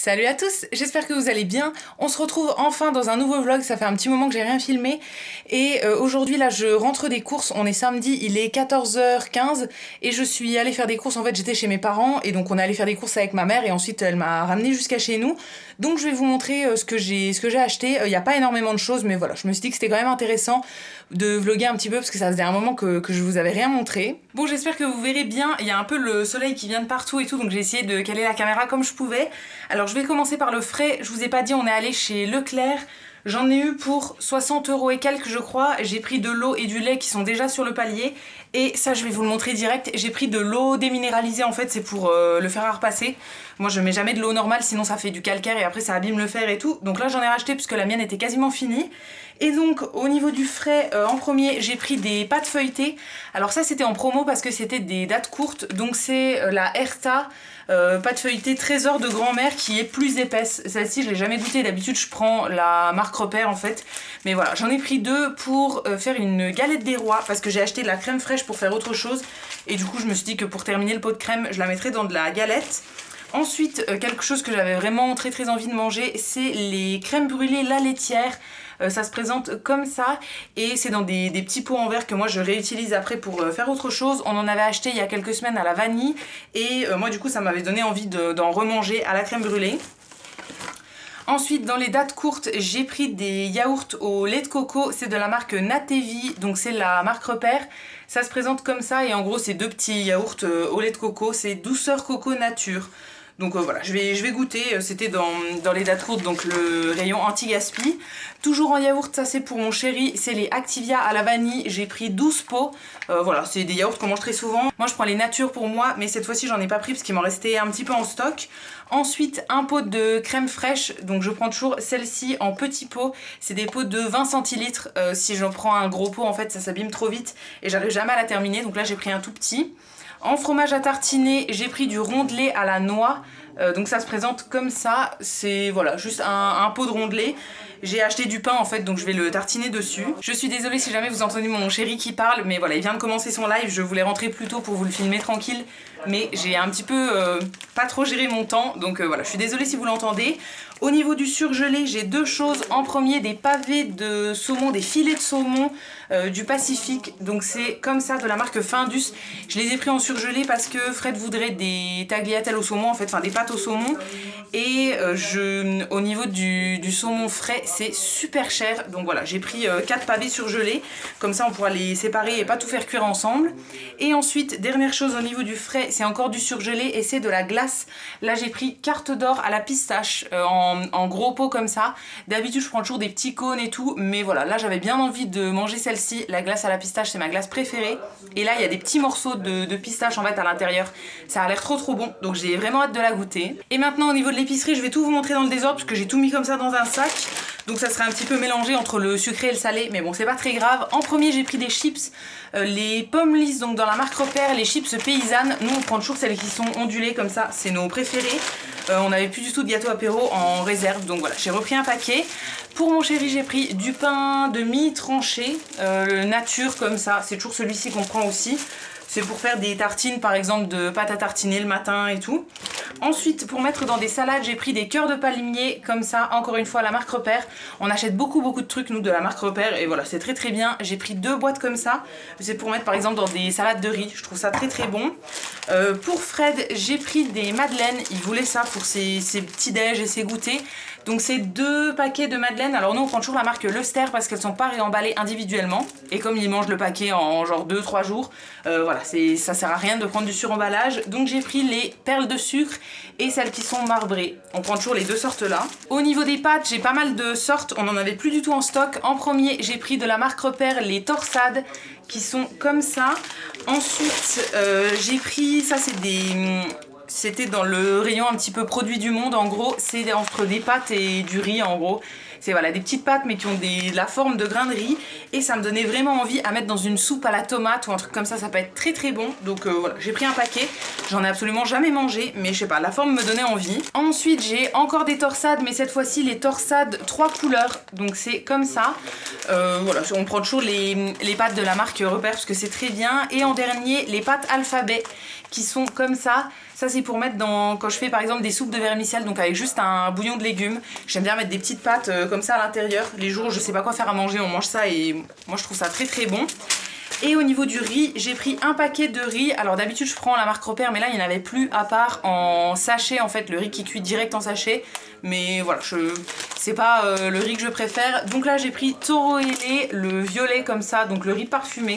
Salut à tous, j'espère que vous allez bien. On se retrouve enfin dans un nouveau vlog, ça fait un petit moment que j'ai rien filmé. Et aujourd'hui là je rentre des courses, on est samedi, il est 14h15 et je suis allée faire des courses. En fait j'étais chez mes parents et donc on est allé faire des courses avec ma mère et ensuite elle m'a ramené jusqu'à chez nous. Donc je vais vous montrer ce que j'ai acheté. Il n'y a pas énormément de choses mais voilà, je me suis dit que c'était quand même intéressant de vlogger un petit peu parce que ça faisait un moment que je vous avais rien montré. Bon, j'espère que vous verrez bien, il y a un peu le soleil qui vient de partout et tout, donc j'ai essayé de caler la caméra comme je pouvais. Alors je vais commencer par le frais, je vous ai pas dit, on est allé chez Leclerc. J'en ai eu pour 60 € et quelques je crois, j'ai pris de l'eau et du lait qui sont déjà sur le palier. Et ça je vais vous le montrer direct, j'ai pris de l'eau déminéralisée en fait, c'est pour le fer à repasser. Moi je mets jamais de l'eau normale sinon ça fait du calcaire et après ça abîme le fer et tout. Donc là j'en ai racheté puisque la mienne était quasiment finie. Et donc au niveau du frais, en premier j'ai pris des pâtes feuilletées. Alors ça c'était en promo parce que c'était des dates courtes, donc c'est la Herta pâte feuilletée Trésor de grand-mère qui est plus épaisse. Celle-ci je l'ai jamais goûtée, d'habitude je prends la marque Repère en fait. Mais voilà, j'en ai pris deux pour faire une galette des rois parce que j'ai acheté de la crème fraîche pour faire autre chose. Et du coup je me suis dit que pour terminer le pot de crème je la mettrais dans de la galette. Ensuite, quelque chose que j'avais vraiment très envie de manger, c'est les crèmes brûlées La Laitière. Ça se présente comme ça et c'est dans des petits pots en verre que moi je réutilise après pour faire autre chose. On en avait acheté il y a quelques semaines à la vanille et moi du coup ça m'avait donné envie d'en remanger à la crème brûlée. Ensuite, dans les dates courtes, j'ai pris des yaourts au lait de coco, c'est de la marque Natevi, donc c'est la marque Repère. Ça se présente comme ça et en gros c'est deux petits yaourts au lait de coco, c'est douceur coco nature. Donc voilà, je vais goûter, c'était dans les dates courtes, donc le rayon anti-gaspi. Toujours en yaourt, ça c'est pour mon chéri, c'est les Activia à la vanille, j'ai pris 12 pots. Voilà, c'est des yaourts qu'on mange très souvent. Moi je prends les natures pour moi, mais cette fois-ci j'en ai pas pris parce qu'il m'en restait un petit peu en stock. Ensuite, un pot de crème fraîche, donc je prends toujours celle-ci en petits pots. C'est des pots de 20 centilitres, si j'en prends un gros pot en fait ça s'abîme trop vite et j'arrive jamais à la terminer, donc là j'ai pris un tout petit. En fromage à tartiner, j'ai pris du rondelet à la noix, donc ça se présente comme ça, c'est voilà, juste un pot de rondelet. J'ai acheté du pain en fait, donc je vais le tartiner dessus. Je suis désolée si jamais vous entendez mon chéri qui parle, mais voilà, il vient de commencer son live, je voulais rentrer plus tôt pour vous le filmer tranquille, mais j'ai un petit peu pas trop géré mon temps, donc voilà, je suis désolée si vous l'entendez. Au niveau du surgelé, j'ai deux choses. En premier, des pavés de saumon, des filets de saumon du Pacifique. Donc c'est comme ça, de la marque Findus. Je les ai pris en surgelé parce que Fred voudrait des tagliatelles au saumon, en fait, enfin des pâtes au saumon. Et au niveau du saumon frais, c'est super cher. Donc voilà, j'ai pris 4 pavés surgelés. Comme ça, on pourra les séparer et pas tout faire cuire ensemble. Et ensuite, dernière chose au niveau du frais, c'est encore du surgelé et c'est de la glace. Là, j'ai pris carte d'or à la pistache en gros pot comme ça. D'habitude je prends toujours des petits cônes et tout, mais voilà, là j'avais bien envie de manger celle-ci. La glace à la pistache c'est ma glace préférée et là il y a des petits morceaux de pistache en fait à l'intérieur. Ça a l'air trop bon, donc j'ai vraiment hâte de la goûter. Et maintenant au niveau de l'épicerie, je vais tout vous montrer dans le désordre parce que j'ai tout mis comme ça dans un sac, donc ça serait un petit peu mélangé entre le sucré et le salé, mais bon c'est pas très grave. En premier j'ai pris des chips, les pommes lisses, donc dans la marque Repère, les chips paysannes. Nous on prend toujours celles qui sont ondulées comme ça, c'est nos préférés. On n'avait plus du tout de gâteau apéro en réserve, donc voilà, j'ai repris un paquet. Pour mon chéri, j'ai pris du pain de mie tranché, nature comme ça, c'est toujours celui-ci qu'on prend aussi. C'est pour faire des tartines par exemple de pâte à tartiner le matin et tout. Ensuite, pour mettre dans des salades, j'ai pris des cœurs de palmier comme ça, encore une fois la marque Repère. On achète beaucoup de trucs nous de la marque Repère et voilà, c'est très bien. J'ai pris 2 boîtes comme ça, c'est pour mettre par exemple dans des salades de riz, je trouve ça très bon. Pour Fred, j'ai pris des madeleines, il voulait ça pour ses petits déj et ses goûters. Donc c'est 2 paquets de madeleines. Alors nous on prend toujours la marque Leuster parce qu'elles sont pas réemballées individuellement. Et comme ils mangent le paquet en genre 2-3 jours, voilà, ça sert à rien de prendre du suremballage. Donc j'ai pris les perles de sucre et celles qui sont marbrées. On prend toujours les deux sortes là. Au niveau des pâtes, j'ai pas mal de sortes, on en avait plus du tout en stock. En premier, j'ai pris de la marque Repère les torsades qui sont comme ça. Ensuite, j'ai pris, ça c'est des... C'était dans le rayon un petit peu produit du monde, en gros, c'est entre des pâtes et du riz en gros. C'est voilà, des petites pâtes mais qui ont la forme de grains de riz et ça me donnait vraiment envie à mettre dans une soupe à la tomate ou un truc comme ça peut être très bon. Donc voilà, j'ai pris un paquet, j'en ai absolument jamais mangé mais je sais pas, la forme me donnait envie. Ensuite j'ai encore des torsades mais cette fois-ci les torsades 3 couleurs, donc c'est comme ça. Voilà, on prend toujours les pâtes de la marque Repère parce que c'est très bien. Et en dernier les pâtes alphabet qui sont comme ça. Ça c'est pour mettre dans, quand je fais par exemple des soupes de vermicelle, donc avec juste un bouillon de légumes. J'aime bien mettre des petites pâtes comme ça à l'intérieur. Les jours où je sais pas quoi faire à manger, on mange ça et moi je trouve ça très très bon. Et au niveau du riz, j'ai pris un paquet de riz. Alors d'habitude je prends la marque Repère, mais là il n'y en avait plus à part en sachet en fait, le riz qui cuit direct en sachet. Mais voilà, c'est pas le riz que je préfère. Donc là j'ai pris Toro Ailé, le violet comme ça, donc le riz parfumé.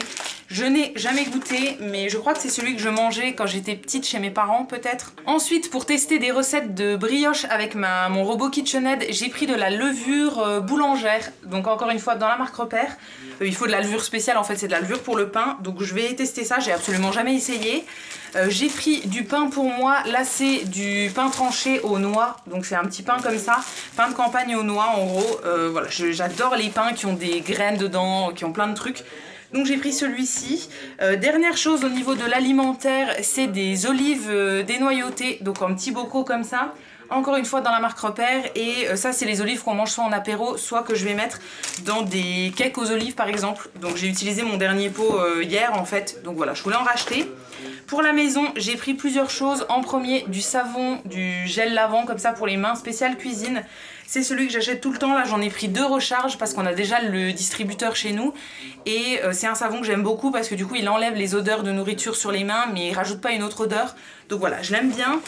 Je n'ai jamais goûté, mais je crois que c'est celui que je mangeais quand j'étais petite chez mes parents peut-être. Ensuite, pour tester des recettes de brioche avec mon robot KitchenAid, j'ai pris de la levure boulangère. Donc encore une fois dans la marque Repère. Il faut de la levure spéciale en fait, c'est de la levure pour le pain. Donc je vais tester ça, j'ai absolument jamais essayé. J'ai pris du pain pour moi, là c'est du pain tranché aux noix. Donc c'est un petit pain comme ça, pain de campagne aux noix en gros. Voilà, j'adore les pains qui ont des graines dedans, qui ont plein de trucs. Donc j'ai pris celui-ci. Dernière chose au niveau de l'alimentaire, c'est des olives dénoyautées, donc en petits bocaux comme ça. Encore une fois dans la marque Repère, et ça c'est les olives qu'on mange soit en apéro, soit que je vais mettre dans des cakes aux olives par exemple. Donc j'ai utilisé mon dernier pot hier en fait, donc voilà, je voulais en racheter. Pour la maison, j'ai pris plusieurs choses. En premier, du savon, du gel lavant comme ça pour les mains, spécial cuisine. C'est celui que j'achète tout le temps, là j'en ai pris 2 recharges parce qu'on a déjà le distributeur chez nous. Et c'est un savon que j'aime beaucoup parce que du coup il enlève les odeurs de nourriture sur les mains mais il rajoute pas une autre odeur. Donc voilà, je l'aime bien.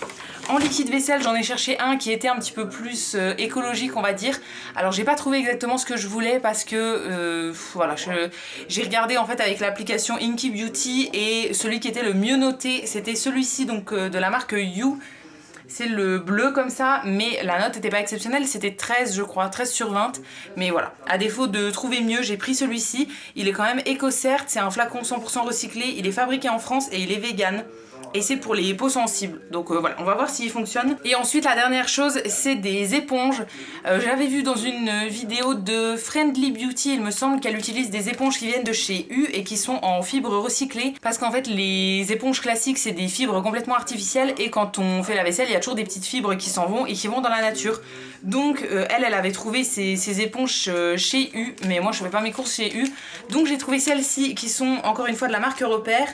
En liquide vaisselle, j'en ai cherché un qui était un petit peu plus écologique on va dire. Alors j'ai pas trouvé exactement ce que je voulais parce que voilà, j'ai regardé en fait avec l'application Inky Beauty et celui qui était le mieux noté c'était celui-ci donc de la marque You. C'est le bleu comme ça, mais la note n'était pas exceptionnelle, c'était 13 je crois, 13 sur 20. Mais voilà, à défaut de trouver mieux, j'ai pris celui-ci. Il est quand même éco-cert, c'est un flacon 100% recyclé, il est fabriqué en France et il est vegan. Et c'est pour les peaux sensibles, donc voilà, on va voir s'il fonctionne. Et ensuite la dernière chose, c'est des éponges. J'avais vu dans une vidéo de Friendly Beauty, il me semble qu'elle utilise des éponges qui viennent de chez U et qui sont en fibres recyclées. Parce qu'en fait les éponges classiques c'est des fibres complètement artificielles et quand on fait la vaisselle il y a toujours des petites fibres qui s'en vont et qui vont dans la nature. Donc elle avait trouvé ces éponges chez U, mais moi je fais pas mes courses chez U. Donc j'ai trouvé celles-ci qui sont encore une fois de la marque Repère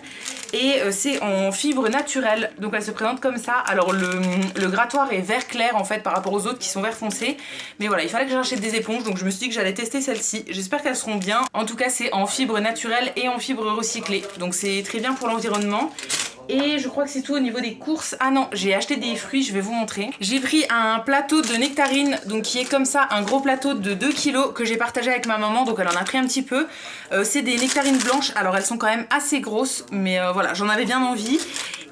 et c'est en fibres naturelles. Donc elle se présente comme ça. Alors le grattoir est vert clair en fait par rapport aux autres qui sont vert foncé. Mais voilà, il fallait que j'achète des éponges donc je me suis dit que j'allais tester celle-ci. J'espère qu'elles seront bien. En tout cas c'est en fibres naturelles et en fibres recyclées. Donc c'est très bien pour l'environnement. Et je crois que c'est tout au niveau des courses. Ah non, j'ai acheté des fruits, je vais vous montrer. J'ai pris un plateau de nectarines, donc qui est comme ça, un gros plateau de 2 kg que j'ai partagé avec ma maman, donc elle en a pris un petit peu. C'est des nectarines blanches, alors elles sont quand même assez grosses, mais voilà, j'en avais bien envie.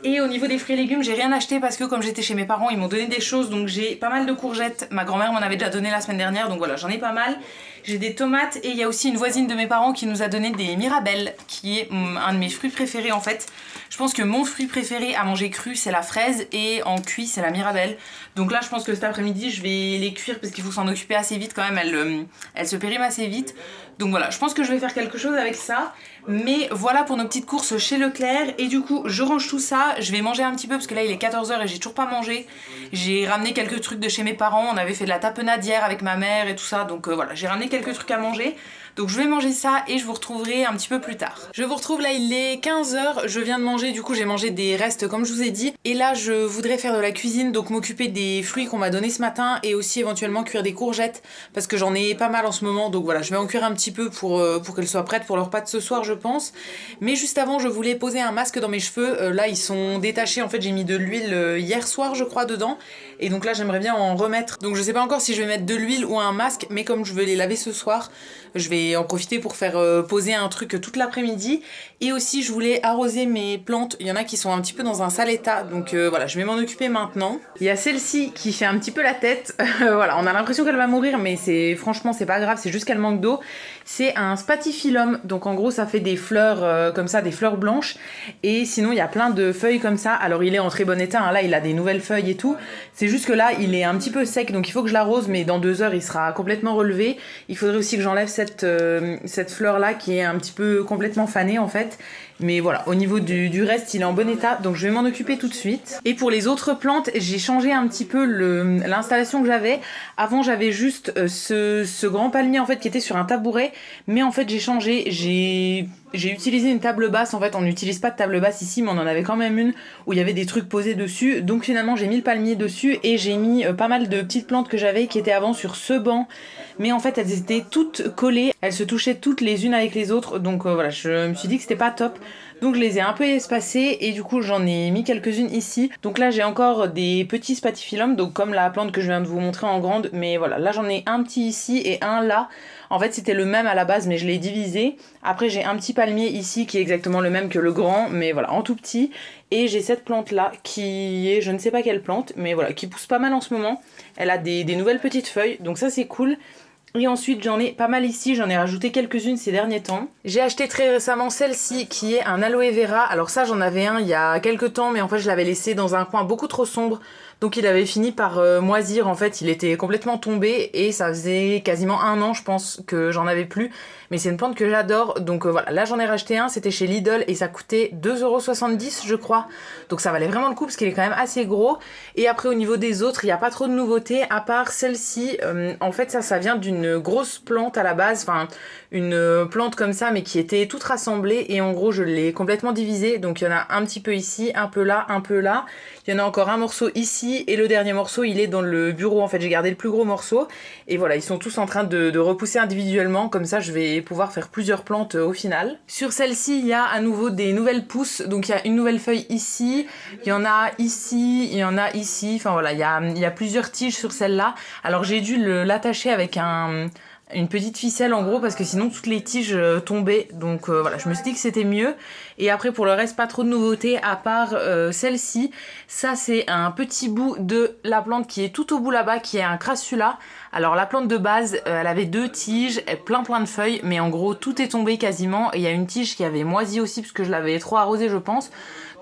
Et au niveau des fruits et légumes, j'ai rien acheté parce que comme j'étais chez mes parents, ils m'ont donné des choses, donc j'ai pas mal de courgettes. Ma grand-mère m'en avait déjà donné la semaine dernière, donc voilà, j'en ai pas mal. J'ai des tomates et il y a aussi une voisine de mes parents qui nous a donné des mirabelles, qui est un de mes fruits préférés en fait. Je pense que mon fruit préféré à manger cru c'est la fraise et en cuit c'est la mirabelle. Donc là je pense que cet après-midi je vais les cuire parce qu'il faut s'en occuper assez vite quand même, elles se périment assez vite. Donc voilà, je pense que je vais faire quelque chose avec ça. Mais voilà pour nos petites courses chez Leclerc. Et du coup je range tout ça, je vais manger un petit peu parce que là il est 14 h et j'ai toujours pas mangé. J'ai ramené quelques trucs de chez mes parents, on avait fait de la tapenade hier avec ma mère et tout ça. Donc voilà, j'ai ramené quelques trucs à manger. Donc je vais manger ça et je vous retrouverai un petit peu plus tard. Je vous retrouve là, il est 15 h, je viens de manger, du coup j'ai mangé des restes comme je vous ai dit. Et là je voudrais faire de la cuisine, donc m'occuper des fruits qu'on m'a donnés ce matin et aussi éventuellement cuire des courgettes parce que j'en ai pas mal en ce moment. Donc voilà, je vais en cuire un petit peu pour qu'elles soient prêtes pour le repas de ce soir je pense. Mais juste avant je voulais poser un masque dans mes cheveux, là ils sont détachés, en fait j'ai mis de l'huile hier soir je crois dedans. Et donc là j'aimerais bien en remettre. Donc je sais pas encore si je vais mettre de l'huile ou un masque, mais comme je veux les laver ce soir, je vais en profiter pour faire poser un truc toute l'après-midi. Et aussi je voulais arroser mes plantes, il y en a qui sont un petit peu dans un sale état, donc voilà, je vais m'en occuper maintenant. Il y a celle-ci qui fait un petit peu la tête, voilà, on a l'impression qu'elle va mourir, mais franchement c'est pas grave, c'est juste qu'elle manque d'eau. C'est un spathiphyllum, donc en gros ça fait des fleurs comme ça, des fleurs blanches. Et sinon il y a plein de feuilles comme ça, alors il est en très bon état, hein. Là il a des nouvelles feuilles et tout. C'est juste que là il est un petit peu sec, donc il faut que je l'arrose, mais dans 2 heures il sera complètement relevé. Il faudrait aussi que j'enlève cette fleur là qui est un petit peu complètement fanée en fait. Mais voilà, au niveau du reste, il est en bon état, donc je vais m'en occuper tout de suite. Et pour les autres plantes, j'ai changé un petit peu l'installation que j'avais. Avant, j'avais juste ce grand palmier en fait qui était sur un tabouret, mais en fait j'ai changé, j'ai utilisé une table basse. En fait, on n'utilise pas de table basse ici, mais on en avait quand même une où il y avait des trucs posés dessus. Donc finalement, j'ai mis le palmier dessus et j'ai mis pas mal de petites plantes que j'avais qui étaient avant sur ce banc. Mais en fait, elles étaient toutes collées, elles se touchaient toutes les unes avec les autres. Donc voilà, je me suis dit que c'était pas top. Donc je les ai un peu espacées et du coup j'en ai mis quelques-unes ici. Donc là j'ai encore des petits spathiphyllum, donc comme la plante que je viens de vous montrer en grande. Mais voilà, là j'en ai un petit ici et un là. En fait c'était le même à la base mais je l'ai divisé. Après j'ai un petit palmier ici qui est exactement le même que le grand, mais voilà, en tout petit. Et j'ai cette plante là qui est, je ne sais pas quelle plante, mais voilà, qui pousse pas mal en ce moment. Elle a des nouvelles petites feuilles, donc ça c'est cool. Et ensuite j'en ai pas mal ici, j'en ai rajouté quelques-unes ces derniers temps. J'ai acheté très récemment celle-ci qui est un aloe vera. Alors ça j'en avais un il y a quelques temps mais en fait je l'avais laissé dans un coin beaucoup trop sombre. Donc il avait fini par moisir, en fait il était complètement tombé et ça faisait quasiment 1 an je pense que j'en avais plus. Mais c'est une plante que j'adore, donc voilà, là j'en ai racheté un, c'était chez Lidl et ça coûtait 2,70 € je crois. Donc ça valait vraiment le coup parce qu'il est quand même assez gros. Et après au niveau des autres, il n'y a pas trop de nouveautés à part celle-ci. En fait ça vient d'une grosse plante à la base, enfin une plante comme ça mais qui était toute rassemblée et en gros je l'ai complètement divisée. Donc il y en a un petit peu ici, un peu là, un peu là. Il y en a encore un morceau ici et le dernier morceau il est dans le bureau. En fait j'ai gardé le plus gros morceau et voilà, ils sont tous en train de repousser individuellement, comme ça je vais pouvoir faire plusieurs plantes au final. Sur celle-ci il y a à nouveau des nouvelles pousses, donc il y a une nouvelle feuille ici, il y en a ici, il y en a ici, enfin voilà, il y a plusieurs tiges sur celle-là. Alors j'ai dû l'attacher avec une petite ficelle en gros parce que sinon toutes les tiges tombaient, donc voilà, je me suis dit que c'était mieux. Et après pour le reste pas trop de nouveautés à part celle-ci. Ça c'est un petit bout de la plante qui est tout au bout là-bas, qui est un crassula. Alors la plante de base elle avait 2 tiges, plein de feuilles, mais en gros tout est tombé quasiment et il y a une tige qui avait moisi aussi parce que je l'avais trop arrosée je pense.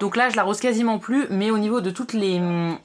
Donc là je l'arrose quasiment plus, mais au niveau de toutes les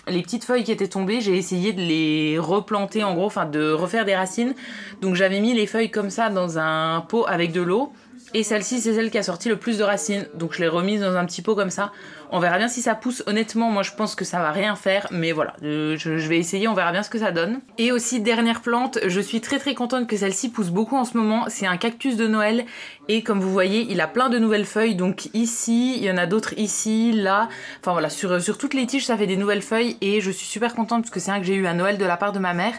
petites feuilles qui étaient tombées, j'ai essayé de les replanter en gros, enfin de refaire des racines. Donc j'avais mis les feuilles comme ça dans un pot avec de l'eau. Et celle-ci c'est celle qui a sorti le plus de racines, donc je l'ai remise dans un petit pot comme ça. On verra bien si ça pousse. Honnêtement moi je pense que ça va rien faire, mais voilà, je vais essayer, on verra bien ce que ça donne. Et aussi dernière plante, je suis très contente que celle-ci pousse beaucoup en ce moment. C'est un cactus de Noël et comme vous voyez il a plein de nouvelles feuilles. Donc ici, il y en a d'autres ici, là, enfin voilà, sur toutes les tiges ça fait des nouvelles feuilles. Et je suis super contente parce que c'est un que j'ai eu à Noël de la part de ma mère.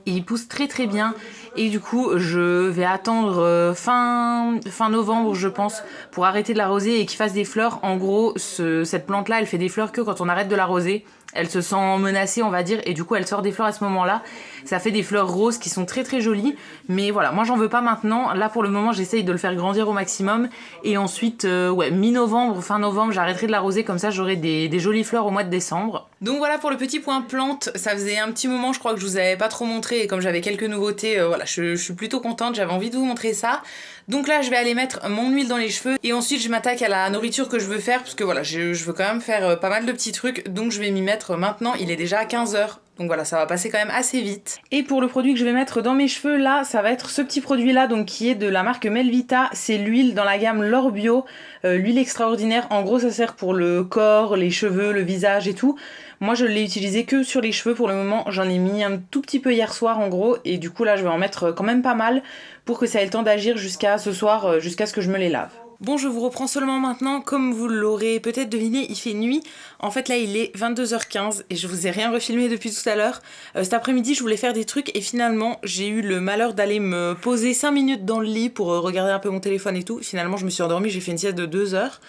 Et il pousse très bien et du coup je vais attendre fin novembre je pense pour arrêter de l'arroser et qu'il fasse des fleurs. En gros cette plante là elle fait des fleurs que quand on arrête de l'arroser. Elle se sent menacée on va dire et du coup elle sort des fleurs à ce moment là. Ça fait des fleurs roses qui sont très jolies, mais voilà, moi j'en veux pas maintenant. Là pour le moment j'essaye de le faire grandir au maximum et ensuite ouais, mi-novembre, fin novembre j'arrêterai de l'arroser, comme ça j'aurai des jolies fleurs au mois de décembre. Donc voilà pour le petit point plante. Ça faisait un petit moment je crois que je vous avais pas trop montré et comme j'avais quelques nouveautés, voilà, je suis plutôt contente, j'avais envie de vous montrer ça. Donc là je vais aller mettre mon huile dans les cheveux et ensuite je m'attaque à la nourriture que je veux faire parce que voilà, je veux quand même faire pas mal de petits trucs, donc je vais m'y mettre maintenant. Il est déjà 15h. Donc voilà, ça va passer quand même assez vite. Et pour le produit que je vais mettre dans mes cheveux, là, ça va être ce petit produit-là, donc qui est de la marque Melvita. C'est l'huile dans la gamme L'Or Bio, l'huile extraordinaire. En gros, ça sert pour le corps, les cheveux, le visage et tout. Moi, je l'ai utilisé que sur les cheveux pour le moment. J'en ai mis un tout petit peu hier soir, en gros. Et du coup, là, je vais en mettre quand même pas mal pour que ça ait le temps d'agir jusqu'à ce soir, jusqu'à ce que je me les lave. Bon, je vous reprends seulement maintenant. Comme vous l'aurez peut-être deviné, il fait nuit. En fait, là, il est 22h15 et je vous ai rien refilmé depuis tout à l'heure. Cet après-midi, je voulais faire des trucs et finalement, j'ai eu le malheur d'aller me poser 5 minutes dans le lit pour regarder un peu mon téléphone et tout. Finalement, je me suis endormie, j'ai fait une sieste de 2 heures.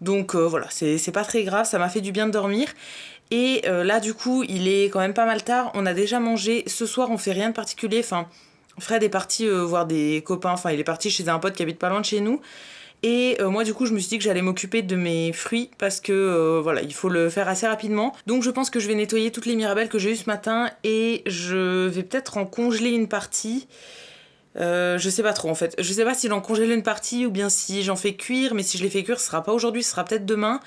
Donc voilà, c'est pas très grave, ça m'a fait du bien de dormir. Et là, du coup, il est quand même pas mal tard. On a déjà mangé. Ce soir, on fait rien de particulier. Enfin, Fred est parti voir des copains. Enfin, il est parti chez un pote qui habite pas loin de chez nous. Et moi du coup je me suis dit que j'allais m'occuper de mes fruits parce que voilà, il faut le faire assez rapidement. Donc je pense que je vais nettoyer toutes les mirabelles que j'ai eues ce matin et je vais peut-être en congeler une partie. Je sais pas trop en fait. Je sais pas si j'en congèle une partie ou bien si j'en fais cuire, mais si je les fais cuire ce sera pas aujourd'hui, ce sera peut-être demain.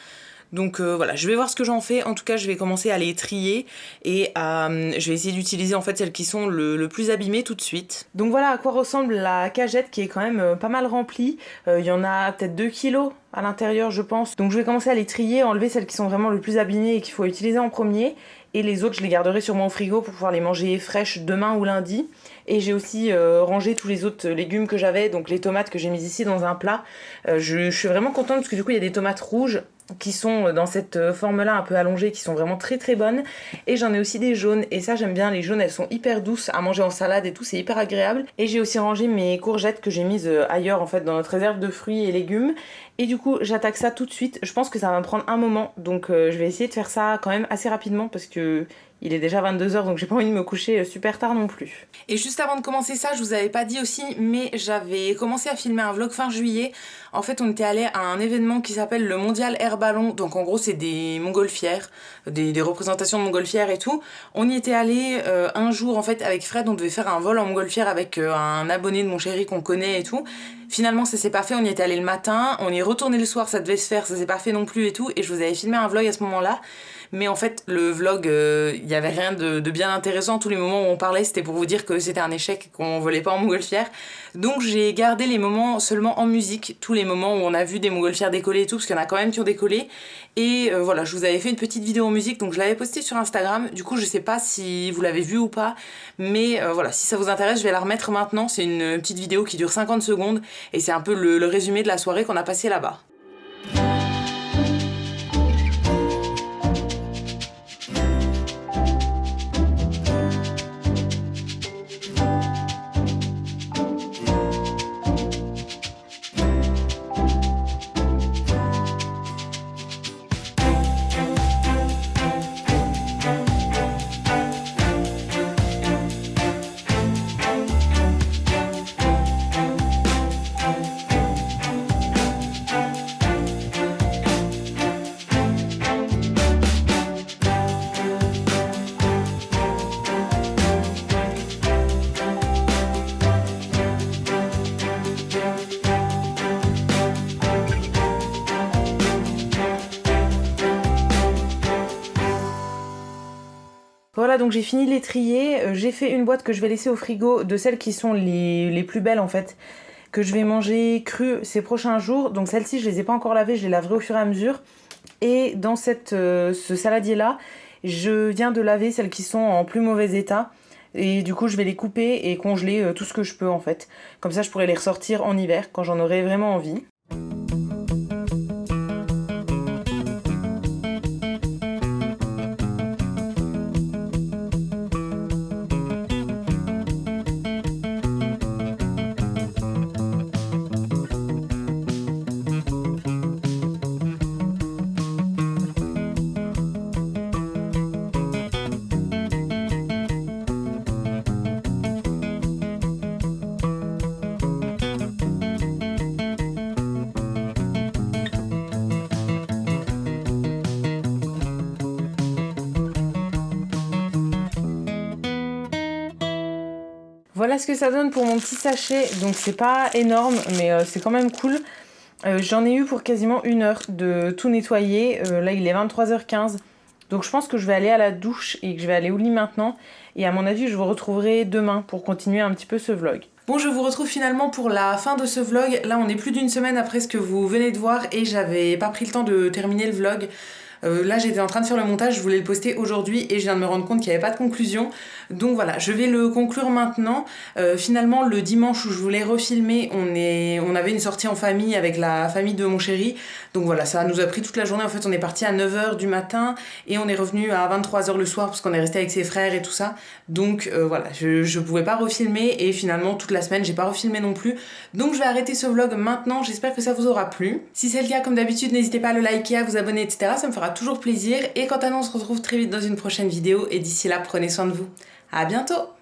Donc voilà, je vais voir ce que j'en fais. En tout cas, je vais commencer à les trier et je vais essayer d'utiliser en fait celles qui sont le plus abîmées tout de suite. Donc voilà à quoi ressemble la cagette qui est quand même pas mal remplie. Il y en a peut-être 2 kilos à l'intérieur je pense. Donc je vais commencer à les trier, enlever celles qui sont vraiment le plus abîmées et qu'il faut utiliser en premier. Et les autres je les garderai sûrement au frigo pour pouvoir les manger fraîches demain ou lundi. Et j'ai aussi rangé tous les autres légumes que j'avais, donc les tomates que j'ai mises ici dans un plat. Je suis vraiment contente parce que du coup il y a des tomates rouges qui sont dans cette forme-là un peu allongée, qui sont vraiment très très bonnes. Et j'en ai aussi des jaunes, et ça j'aime bien, les jaunes elles sont hyper douces à manger en salade et tout, c'est hyper agréable. Et j'ai aussi rangé mes courgettes que j'ai mises ailleurs en fait dans notre réserve de fruits et légumes. Et du coup j'attaque ça tout de suite, je pense que ça va me prendre un moment, donc je vais essayer de faire ça quand même assez rapidement parce que il est déjà 22h donc j'ai pas envie de me coucher super tard non plus. Et juste avant de commencer ça, je vous avais pas dit aussi, mais j'avais commencé à filmer un vlog fin juillet. En fait on était allé à un événement qui s'appelle le Mondial Air Ballon, donc en gros c'est des montgolfières, des représentations de montgolfières et tout. On y était allé un jour en fait avec Fred, on devait faire un vol en montgolfière avec un abonné de mon chéri qu'on connaît et tout. Finalement ça s'est pas fait, on y était allé le matin, on y est retourné le soir, ça devait se faire, ça s'est pas fait non plus et tout, et je vous avais filmé un vlog à ce moment-là. Mais en fait, le vlog, il y avait rien de bien intéressant. Tous les moments où on parlait, c'était pour vous dire que c'était un échec, qu'on volait pas en montgolfière. Donc j'ai gardé les moments seulement en musique, tous les moments où on a vu des montgolfières décoller et tout, parce qu'il y en a quand même qui ont décollé. Et voilà, je vous avais fait une petite vidéo en musique, donc je l'avais postée sur Instagram. Du coup, je sais pas si vous l'avez vue ou pas, mais voilà, si ça vous intéresse, je vais la remettre maintenant. C'est une petite vidéo qui dure 50 secondes, et c'est un peu le résumé de la soirée qu'on a passée là-bas. Voilà, donc j'ai fini de les trier, j'ai fait une boîte que je vais laisser au frigo de celles qui sont les plus belles en fait, que je vais manger crues ces prochains jours. Donc celles-ci je les ai pas encore lavées, je les laverai au fur et à mesure. Et dans ce saladier là, je viens de laver celles qui sont en plus mauvais état. Et du coup je vais les couper et congeler tout ce que je peux en fait. Comme ça je pourrai les ressortir en hiver quand j'en aurai vraiment envie. Voilà ce que ça donne pour mon petit sachet, donc c'est pas énorme mais c'est quand même cool. J'en ai eu pour quasiment 1 heure de tout nettoyer, là il est 23h15, donc je pense que je vais aller à la douche et que je vais aller au lit maintenant. Et à mon avis je vous retrouverai demain pour continuer un petit peu ce vlog. Bon, je vous retrouve finalement pour la fin de ce vlog. Là on est plus d'une semaine après ce que vous venez de voir et j'avais pas pris le temps de terminer le vlog. Là j'étais en train de faire le montage, je voulais le poster aujourd'hui et je viens de me rendre compte qu'il n'y avait pas de conclusion. Donc voilà, je vais le conclure maintenant. Finalement le dimanche où je voulais refilmer, on avait une sortie en famille avec la famille de mon chéri. Donc voilà, ça nous a pris toute la journée. En fait on est parti à 9h du matin et on est revenu à 23h le soir parce qu'on est resté avec ses frères et tout ça. Donc voilà, je pouvais pas refilmer et finalement toute la semaine j'ai pas refilmé non plus. Donc je vais arrêter ce vlog maintenant, j'espère que ça vous aura plu. Si c'est le cas, comme d'habitude, n'hésitez pas à le liker, à vous abonner, etc. Ça me fera toujours plaisir. Et quant à nous, on se retrouve très vite dans une prochaine vidéo. Et d'ici là, prenez soin de vous. À bientôt!